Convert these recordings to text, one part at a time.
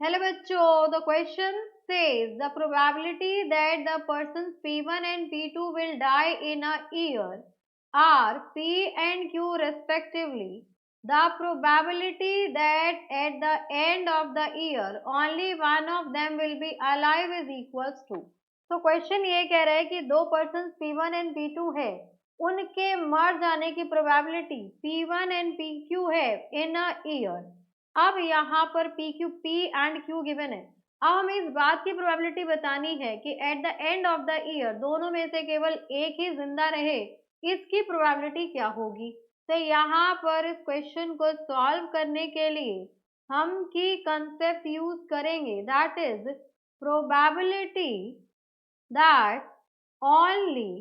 Hello बच्चों, the question says the probability that the persons P1 and P2 will die in a year are P and Q respectively. The probability that at the end of the year only one of them will be alive is equals to. तो question ये कह रहा है कि दो person P1 and P2 है, उनके मर जाने की प्रोबेबिलिटी P1 एंड PQ है इन अ ईयर। अब यहाँ पर P एंड Q गिवन है। अब हमें इस बात की प्रोबेबिलिटी बतानी है कि at the end of the year दोनों में से केवल एक ही जिंदा रहे, इसकी प्रोबेबिलिटी क्या होगी। तो यहाँ पर इस क्वेश्चन को सॉल्व करने के लिए हम की कंसेप्ट यूज करेंगे, that is probability that only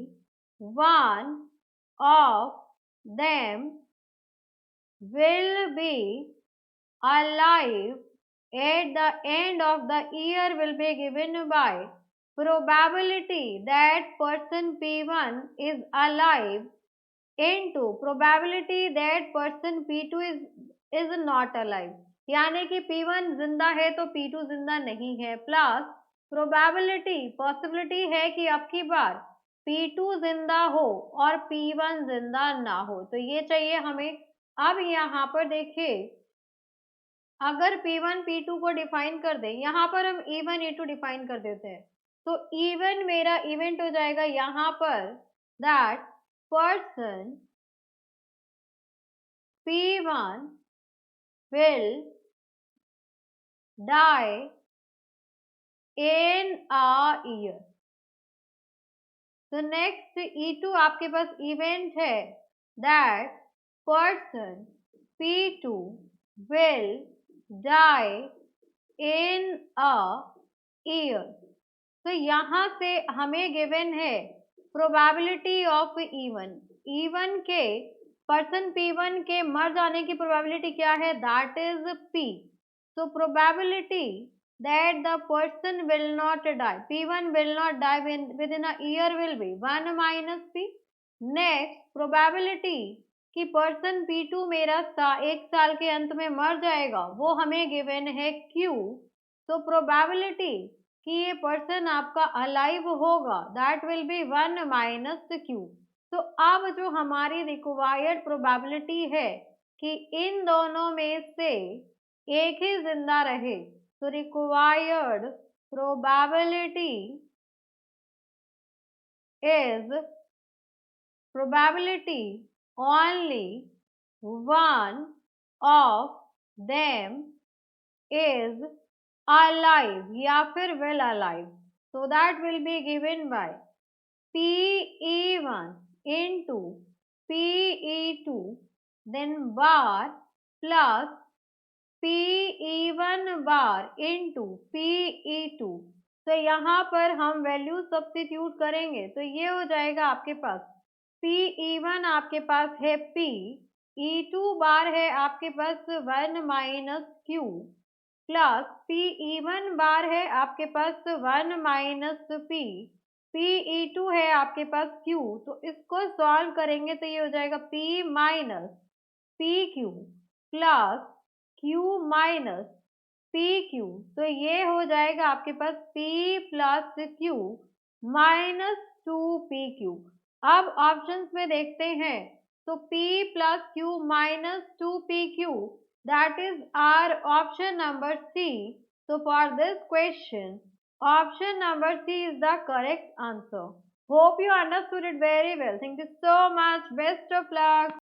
one of them will be alive at the end of the year will be given by probability that person P1 is alive into probability that person P2 is not alive। यानी कि P1 जिंदा है तो P2 जिंदा नहीं है, plus probability possibility है कि अब की बार P2 जिंदा हो और P1 जिंदा ना हो। तो ये चाहिए हमें। अब यहाँ पर देखिए, अगर P1 P2 को डिफाइन कर दे, यहाँ पर हम E1 E2 डिफाइन कर देते हैं, तो E1 मेरा इवेंट हो जाएगा यहाँ पर that person P1 will die in a year. तो नेक्स्ट E2 आपके पास इवेंट है that person P2 will die in a year. तो यहाँ से हमें गिवन है प्रोबेबिलिटी ऑफ E1 के पर्सन P1 के मर जाने की प्रोबेबिलिटी क्या है, दैट इज P। तो probability that the person will not die, P1 will not die within a year will be 1 minus P। Next probability कि पर्सन P2 मेरा एक साल के अंत में मर जाएगा, वो हमें गिवन है Q। तो प्रोबेबिलिटी कि ये पर्सन आपका अलाइव होगा that will be 1 minus Q। तो अब जो हमारी रिक्वायर्ड प्रोबेबिलिटी है कि इन दोनों में से एक ही जिंदा रहे, तो required probability is probability only one of them is alive या फिर will alive, so that will be given by PE1 into PE2 then bar plus PE1 bar into PE2। तो यहाँ पर हम वैल्यू सब्स्टिट्यूट करेंगे तो ये हो जाएगा आपके पास Pe1 आपके पास है P, E2 बार है आपके पास 1 माइनस Q प्लस Pe1 बार है आपके पास 1 माइनस P, Pe2 है आपके पास Q। तो इसको सॉल्व करेंगे तो ये हो जाएगा P minus PQ plus Q minus PQ। तो ये हो जाएगा आपके पास P plus Q minus 2PQ। अब ऑप्शंस में देखते हैं तो P plus Q minus 2PQ that is our option number C। So for this question, option number C is the correct answer. Hope you understood it very well. Thank you so much. Best of luck.